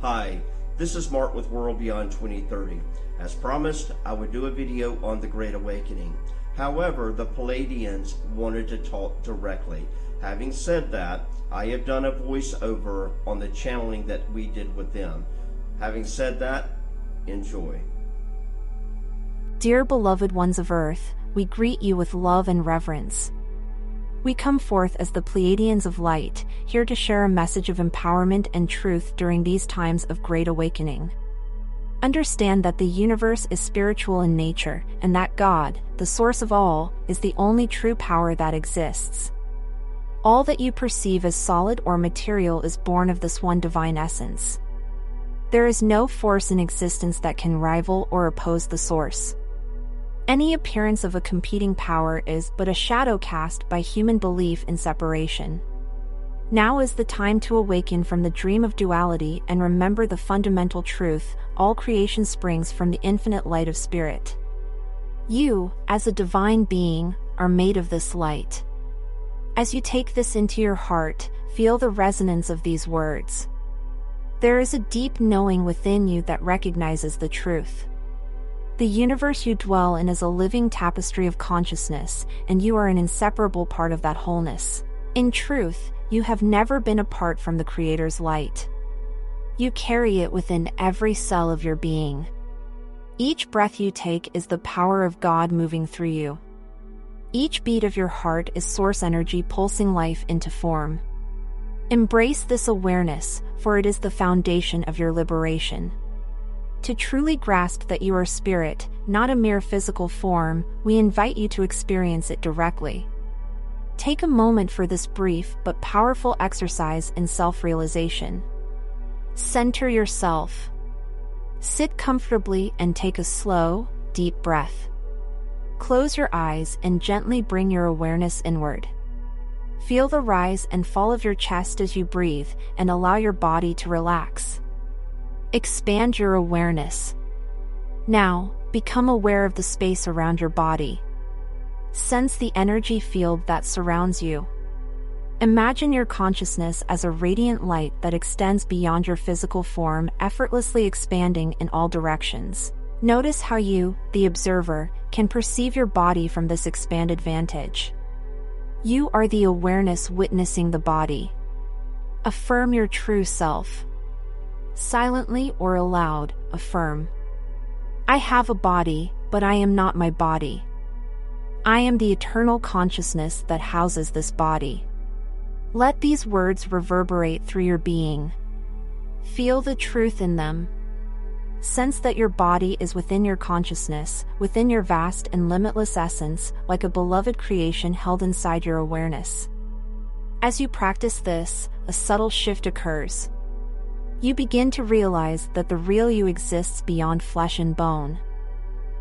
Hi, this is Mark with World Beyond 2030. As promised, I would do a video on the Great Awakening. However, the Pleiadeans wanted to talk directly. Having said that, I have done a voiceover on the channeling that we did with them. Having said that, enjoy. Dear beloved ones of Earth, we greet you with love and reverence. We come forth as the Pleiadeans of Light, here to share a message of empowerment and truth during these times of great awakening. Understand that the universe is spiritual in nature, and that God, the source of all, is the only true power that exists. All that you perceive as solid or material is born of this one divine essence. There is no force in existence that can rival or oppose the source. Any appearance of a competing power is but a shadow cast by human belief in separation. Now is the time to awaken from the dream of duality and remember the fundamental truth: all creation springs from the infinite light of spirit. You, as a divine being, are made of this light. As you take this into your heart, feel the resonance of these words. There is a deep knowing within you that recognizes the truth. The universe you dwell in is a living tapestry of consciousness, and you are an inseparable part of that wholeness. In truth, you have never been apart from the Creator's light. You carry it within every cell of your being. Each breath you take is the power of God moving through you. Each beat of your heart is source energy pulsing life into form. Embrace this awareness, for it is the foundation of your liberation. To truly grasp that you are spirit, not a mere physical form, we invite you to experience it directly. Take a moment for this brief but powerful exercise in self-realization. Center yourself. Sit comfortably and take a slow, deep breath. Close your eyes and gently bring your awareness inward. Feel the rise and fall of your chest as you breathe, and allow your body to relax. Expand your awareness. Now, become aware of the space around your body. Sense the energy field that surrounds you. Imagine your consciousness as a radiant light that extends beyond your physical form, effortlessly expanding in all directions. Notice how you, the observer, can perceive your body from this expanded vantage. You are the awareness witnessing the body. Affirm your true self. Silently or aloud, affirm. I have a body, but I am not my body. I am the eternal consciousness that houses this body. Let these words reverberate through your being. Feel the truth in them. Sense that your body is within your consciousness, within your vast and limitless essence, like a beloved creation held inside your awareness. As you practice this, a subtle shift occurs. You begin to realize that the real you exists beyond flesh and bone.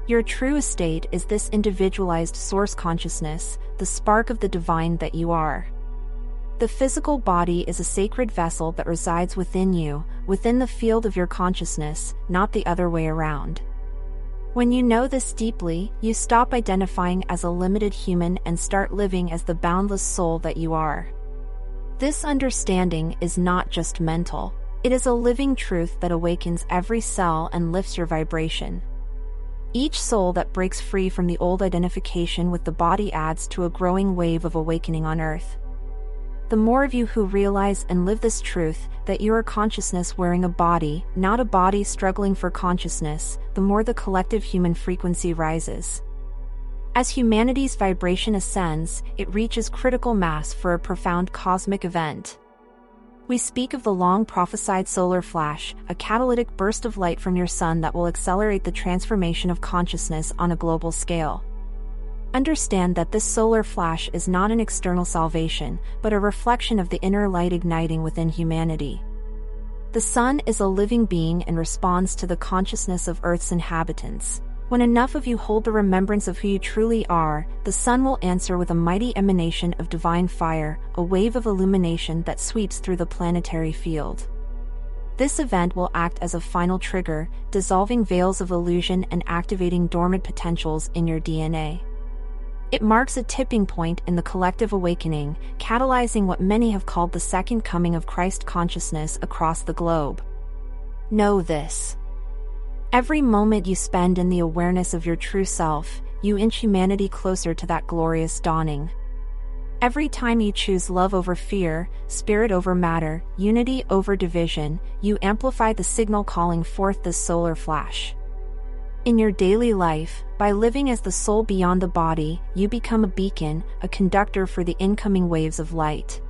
Your true estate is this individualized source consciousness, the spark of the divine that you are. The physical body is a sacred vessel that resides within you, within the field of your consciousness, not the other way around. When you know this deeply, you stop identifying as a limited human and start living as the boundless soul that you are. This understanding is not just mental. It is a living truth that awakens every cell and lifts your vibration. Each soul that breaks free from the old identification with the body adds to a growing wave of awakening on Earth. The more of you who realize and live this truth, that you are consciousness wearing a body, not a body struggling for consciousness, the more the collective human frequency rises. As humanity's vibration ascends, it reaches critical mass for a profound cosmic event. We speak of the long prophesied solar flash, a catalytic burst of light from your sun that will accelerate the transformation of consciousness on a global scale. Understand that this solar flash is not an external salvation, but a reflection of the inner light igniting within humanity. The sun is a living being and responds to the consciousness of Earth's inhabitants. When enough of you hold the remembrance of who you truly are, the sun will answer with a mighty emanation of divine fire, a wave of illumination that sweeps through the planetary field. This event will act as a final trigger, dissolving veils of illusion and activating dormant potentials in your DNA. It marks a tipping point in the collective awakening, catalyzing what many have called the second coming of Christ consciousness across the globe. Know this. Every moment you spend in the awareness of your true self, you inch humanity closer to that glorious dawning. Every time you choose love over fear, spirit over matter, unity over division, you amplify the signal calling forth this solar flash. In your daily life, by living as the soul beyond the body, you become a beacon, a conductor for the incoming waves of light.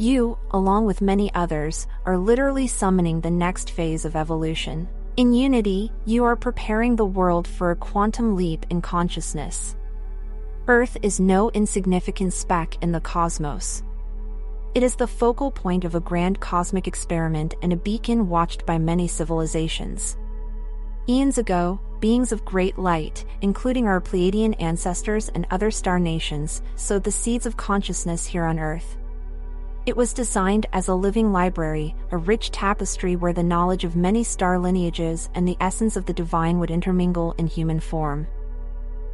You, along with many others, are literally summoning the next phase of evolution. In unity, you are preparing the world for a quantum leap in consciousness. Earth is no insignificant speck in the cosmos. It is the focal point of a grand cosmic experiment and a beacon watched by many civilizations. Eons ago, beings of great light, including our Pleiadean ancestors and other star nations, sowed the seeds of consciousness here on Earth. It was designed as a living library, a rich tapestry where the knowledge of many star lineages and the essence of the divine would intermingle in human form.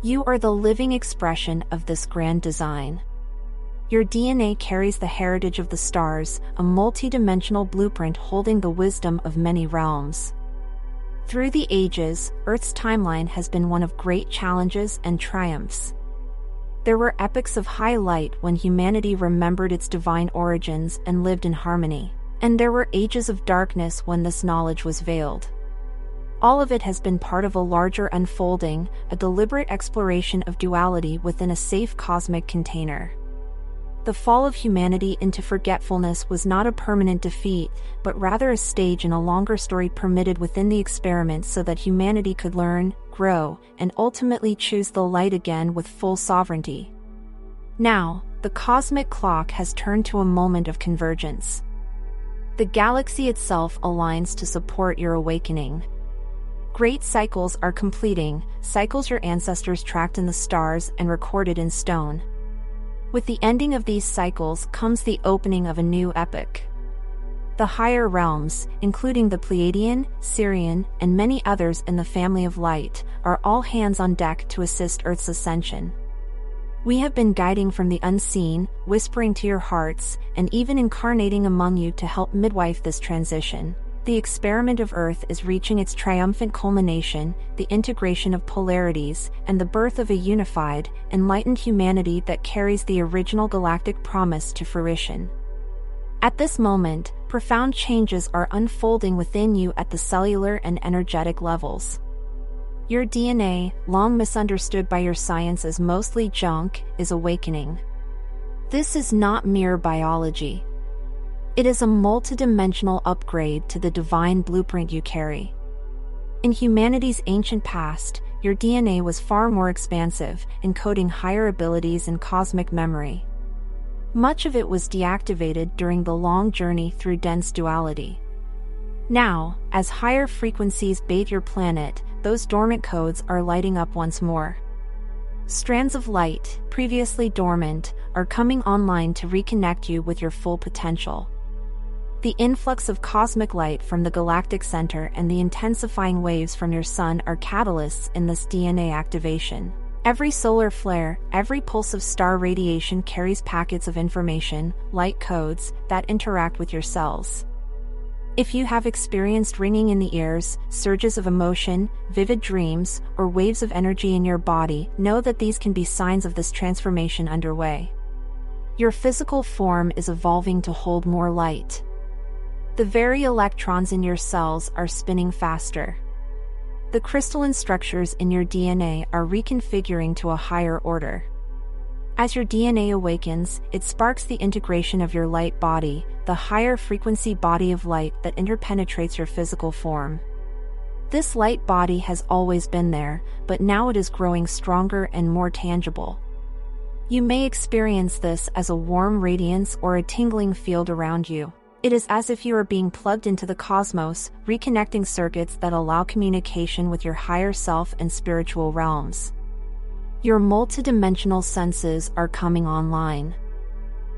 You are the living expression of this grand design. Your DNA carries the heritage of the stars, a multi-dimensional blueprint holding the wisdom of many realms. Through the ages, Earth's timeline has been one of great challenges and triumphs. There were epochs of high light when humanity remembered its divine origins and lived in harmony, and there were ages of darkness when this knowledge was veiled. All of it has been part of a larger unfolding, a deliberate exploration of duality within a safe cosmic container. The fall of humanity into forgetfulness was not a permanent defeat, but rather a stage in a longer story permitted within the experiment so that humanity could learn, grow, and ultimately choose the light again with full sovereignty. Now, the cosmic clock has turned to a moment of convergence. The galaxy itself aligns to support your awakening. Great cycles are completing, cycles your ancestors tracked in the stars and recorded in stone. With the ending of these cycles comes the opening of a new epoch. The higher realms, including the Pleiadean, Sirian, and many others in the family of light, are all hands on deck to assist Earth's ascension. We have been guiding from the unseen, whispering to your hearts, and even incarnating among you to help midwife this transition. The experiment of Earth is reaching its triumphant culmination, the integration of polarities, and the birth of a unified, enlightened humanity that carries the original galactic promise to fruition. At this moment, profound changes are unfolding within you at the cellular and energetic levels. Your DNA, long misunderstood by your science as mostly junk, is awakening. This is not mere biology. It is a multidimensional upgrade to the divine blueprint you carry. In humanity's ancient past, your DNA was far more expansive, encoding higher abilities and cosmic memory. Much of it was deactivated during the long journey through dense duality. Now, as higher frequencies bathe your planet, those dormant codes are lighting up once more. Strands of light, previously dormant, are coming online to reconnect you with your full potential. The influx of cosmic light from the galactic center and the intensifying waves from your sun are catalysts in this DNA activation. Every solar flare, every pulse of star radiation carries packets of information, light codes, that interact with your cells. If you have experienced ringing in the ears, surges of emotion, vivid dreams, or waves of energy in your body, know that these can be signs of this transformation underway. Your physical form is evolving to hold more light. The very electrons in your cells are spinning faster. The crystalline structures in your DNA are reconfiguring to a higher order. As your DNA awakens, it sparks the integration of your light body, the higher frequency body of light that interpenetrates your physical form. This light body has always been there, but now it is growing stronger and more tangible. You may experience this as a warm radiance or a tingling field around you. It is as if you are being plugged into the cosmos, reconnecting circuits that allow communication with your higher self and spiritual realms. Your multidimensional senses are coming online.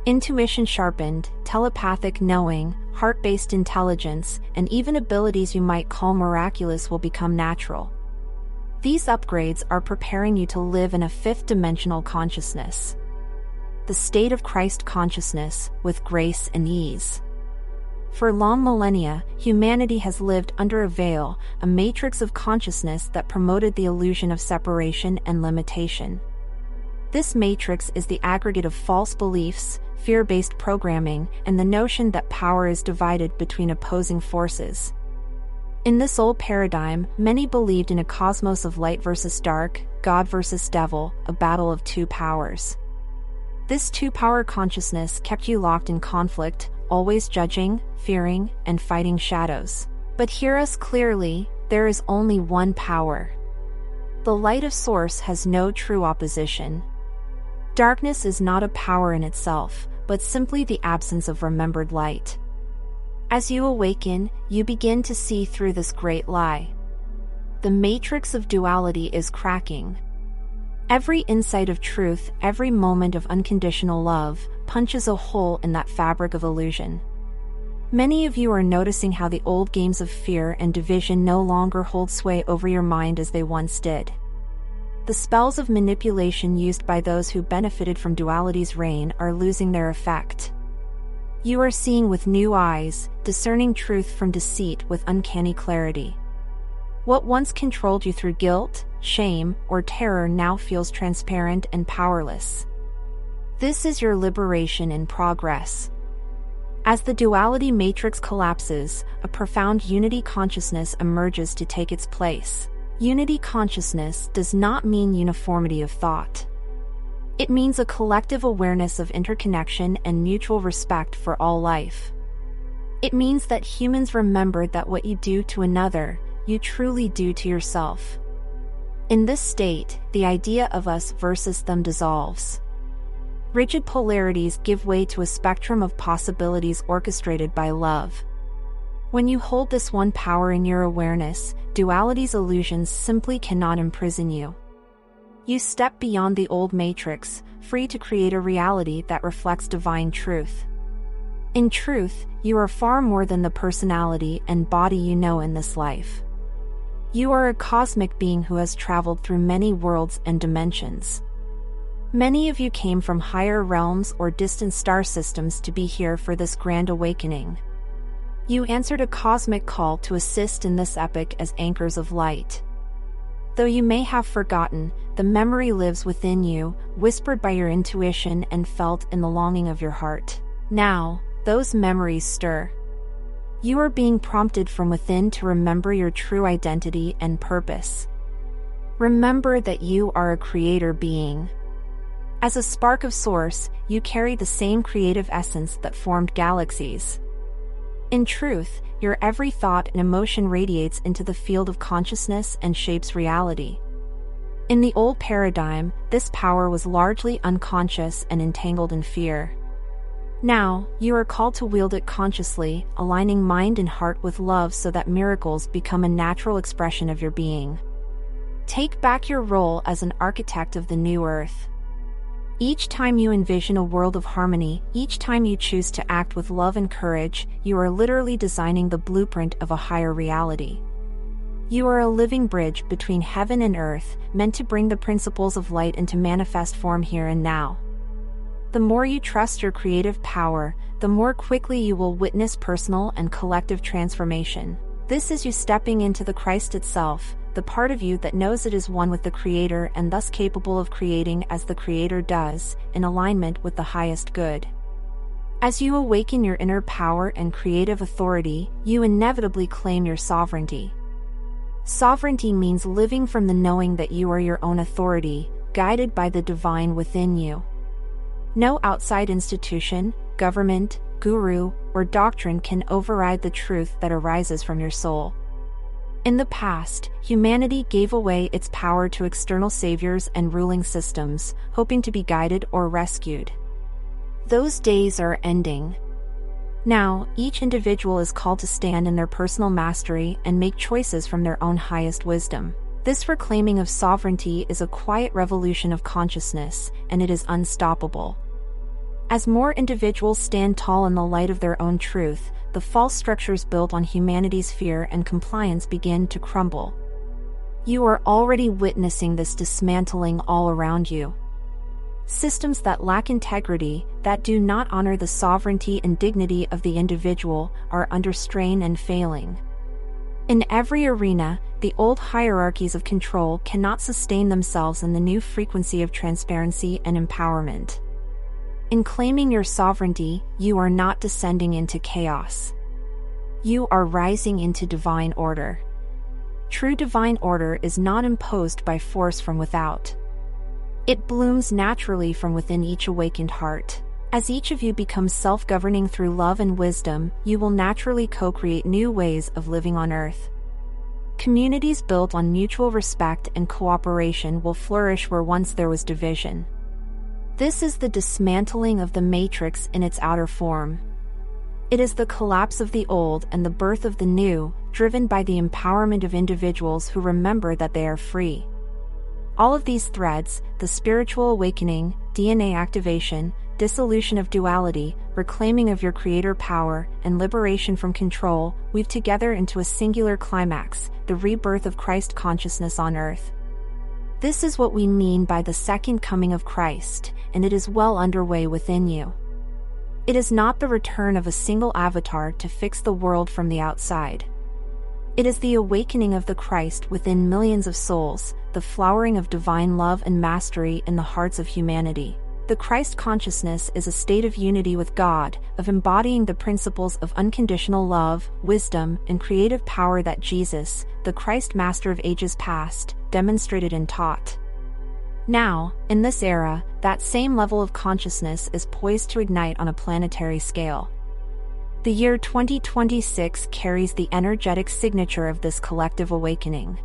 Intuition sharpened, telepathic knowing, heart-based intelligence, and even abilities you might call miraculous will become natural. These upgrades are preparing you to live in a fifth-dimensional consciousness. The state of Christ consciousness, with grace and ease. For long millennia, humanity has lived under a veil, a matrix of consciousness that promoted the illusion of separation and limitation. This matrix is the aggregate of false beliefs, fear-based programming, and the notion that power is divided between opposing forces. In this old paradigm, many believed in a cosmos of light versus dark, God versus devil, a battle of two powers. This two-power consciousness kept you locked in conflict, always judging, fearing, and fighting shadows. But hear us clearly, there is only one power. The light of Source has no true opposition. Darkness is not a power in itself, but simply the absence of remembered light. As you awaken, you begin to see through this great lie. The matrix of duality is cracking. Every insight of truth, every moment of unconditional love, punches a hole in that fabric of illusion. Many of you are noticing how the old games of fear and division no longer hold sway over your mind as they once did. The spells of manipulation used by those who benefited from duality's reign are losing their effect. You are seeing with new eyes, discerning truth from deceit with uncanny clarity. What once controlled you through guilt, shame, or terror now feels transparent and powerless. This is your liberation in progress. As the duality matrix collapses, a profound unity consciousness emerges to take its place. Unity consciousness does not mean uniformity of thought. It means a collective awareness of interconnection and mutual respect for all life. It means that humans remember that what you do to another, you truly do to yourself. In this state, the idea of us versus them dissolves. Rigid polarities give way to a spectrum of possibilities orchestrated by love. When you hold this one power in your awareness, duality's illusions simply cannot imprison you. You step beyond the old matrix, free to create a reality that reflects divine truth. In truth, you are far more than the personality and body you know in this life. You are a cosmic being who has traveled through many worlds and dimensions. Many of you came from higher realms or distant star systems to be here for this grand awakening. You answered a cosmic call to assist in this epic as anchors of light. Though you may have forgotten, the memory lives within you, whispered by your intuition and felt in the longing of your heart. Now, those memories stir. You are being prompted from within to remember your true identity and purpose. Remember that you are a creator being. As a spark of Source, you carry the same creative essence that formed galaxies. In truth, your every thought and emotion radiates into the field of consciousness and shapes reality. In the old paradigm, this power was largely unconscious and entangled in fear. Now, you are called to wield it consciously, aligning mind and heart with love so that miracles become a natural expression of your being. Take back your role as an architect of the new earth. Each time you envision a world of harmony, each time you choose to act with love and courage, you are literally designing the blueprint of a higher reality. You are a living bridge between heaven and earth, meant to bring the principles of light into manifest form here and now. The more you trust your creative power, the more quickly you will witness personal and collective transformation. This is you stepping into the Christ itself, the part of you that knows it is one with the Creator and thus capable of creating as the Creator does, in alignment with the highest good. As you awaken your inner power and creative authority, you inevitably claim your sovereignty. Sovereignty means living from the knowing that you are your own authority, guided by the divine within you. No outside institution, government, guru, or doctrine can override the truth that arises from your soul. In the past, humanity gave away its power to external saviors and ruling systems, hoping to be guided or rescued. Those days are ending. Now, each individual is called to stand in their personal mastery and make choices from their own highest wisdom. This reclaiming of sovereignty is a quiet revolution of consciousness, and it is unstoppable. As more individuals stand tall in the light of their own truth, the false structures built on humanity's fear and compliance begin to crumble. You are already witnessing this dismantling all around you. Systems that lack integrity, that do not honor the sovereignty and dignity of the individual, are under strain and failing. In every arena, the old hierarchies of control cannot sustain themselves in the new frequency of transparency and empowerment. In claiming your sovereignty, you are not descending into chaos. You are rising into divine order. True divine order is not imposed by force from without. It blooms naturally from within each awakened heart. As each of you becomes self-governing through love and wisdom, you will naturally co-create new ways of living on Earth. Communities built on mutual respect and cooperation will flourish where once there was division. This is the dismantling of the matrix in its outer form. It is the collapse of the old and the birth of the new, driven by the empowerment of individuals who remember that they are free. All of these threads, the spiritual awakening, DNA activation, dissolution of duality, reclaiming of your creator power, and liberation from control, weave together into a singular climax, the rebirth of Christ consciousness on Earth. This is what we mean by the second coming of Christ, and it is well underway within you. It is not the return of a single avatar to fix the world from the outside. It is the awakening of the Christ within millions of souls, the flowering of divine love and mastery in the hearts of humanity. The Christ consciousness is a state of unity with God, of embodying the principles of unconditional love, wisdom, and creative power that Jesus, the Christ Master of ages past, demonstrated and taught. Now, in this era, that same level of consciousness is poised to ignite on a planetary scale. The year 2026 carries the energetic signature of this collective awakening.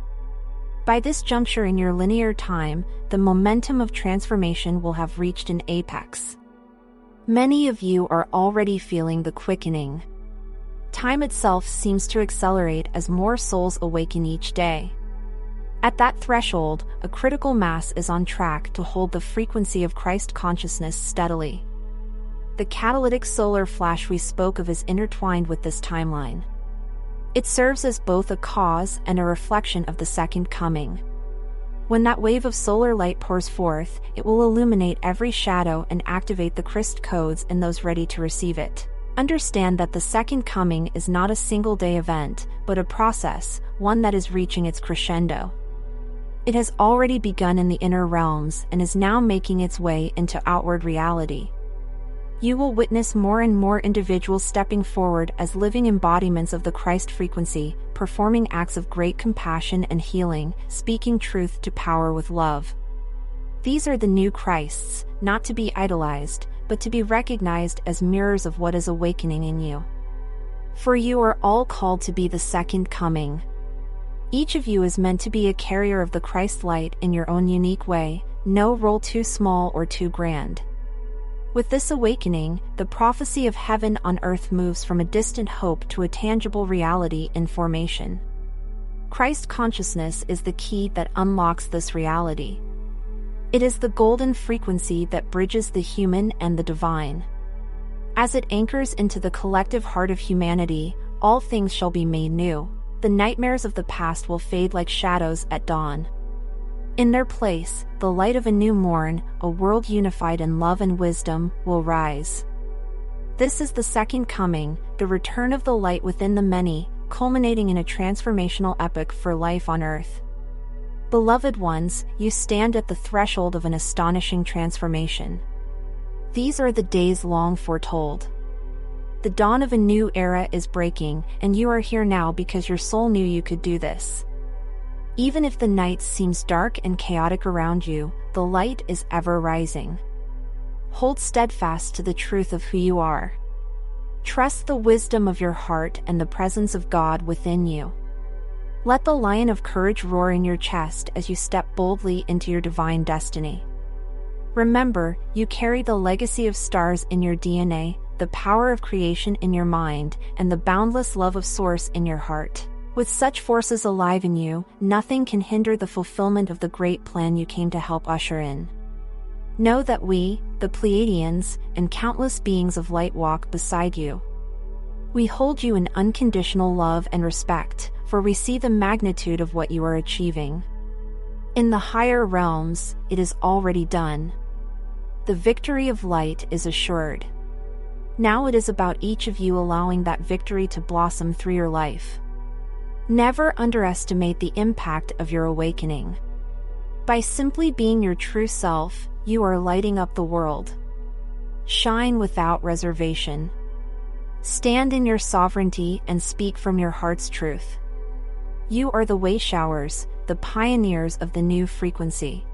By this juncture in your linear time, the momentum of transformation will have reached an apex. Many of you are already feeling the quickening. Time itself seems to accelerate as more souls awaken each day. At that threshold, a critical mass is on track to hold the frequency of Christ consciousness steadily. The catalytic solar flash we spoke of is intertwined with this timeline. It serves as both a cause and a reflection of the second coming. When that wave of solar light pours forth, it will illuminate every shadow and activate the Christ codes in those ready to receive it. Understand that the second coming is not a single-day event, but a process, one that is reaching its crescendo. It has already begun in the inner realms and is now making its way into outward reality. You will witness more and more individuals stepping forward as living embodiments of the Christ frequency, performing acts of great compassion and healing, speaking truth to power with love. These are the new Christs, not to be idolized, but to be recognized as mirrors of what is awakening in you. For you are all called to be the second coming. Each of you is meant to be a carrier of the Christ light in your own unique way, no role too small or too grand. With this awakening, the prophecy of heaven on earth moves from a distant hope to a tangible reality in formation. Christ consciousness is the key that unlocks this reality. It is the golden frequency that bridges the human and the divine. As it anchors into the collective heart of humanity, all things shall be made new. The nightmares of the past will fade like shadows at dawn. In their place, the light of a new morn, a world unified in love and wisdom, will rise. This is the second coming, the return of the light within the many, culminating in a transformational epoch for life on earth. Beloved ones, you stand at the threshold of an astonishing transformation. These are the days long foretold. The dawn of a new era is breaking, and you are here now because your soul knew you could do this. Even if the night seems dark and chaotic around you, the light is ever rising. Hold steadfast to the truth of who you are. Trust the wisdom of your heart and the presence of God within you. Let the lion of courage roar in your chest as you step boldly into your divine destiny. Remember, you carry the legacy of stars in your DNA, the power of creation in your mind, and the boundless love of Source in your heart. With such forces alive in you, nothing can hinder the fulfillment of the great plan you came to help usher in. Know that we, the Pleiadeans, and countless beings of light walk beside you. We hold you in unconditional love and respect, for we see the magnitude of what you are achieving. In the higher realms, it is already done. The victory of light is assured. Now it is about each of you allowing that victory to blossom through your life. Never underestimate the impact of your awakening. By simply being your true self, you are lighting up the world. Shine without reservation. Stand in your sovereignty and speak from your heart's truth. You are the way showers, the pioneers of the new frequency.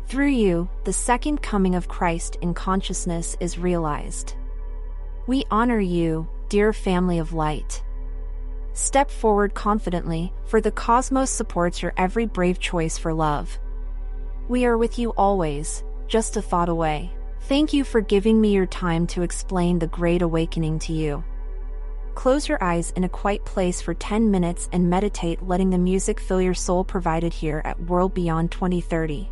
Through you, the second coming of Christ in consciousness is realized. We honor you, dear family of light. Step forward confidently, for the cosmos supports your every brave choice for love. We are with you always, just a thought away. Thank you for giving me your time to explain the Great Awakening to you. Close your eyes in a quiet place for 10 minutes and meditate, letting the music fill your soul provided here at World Beyond 2030.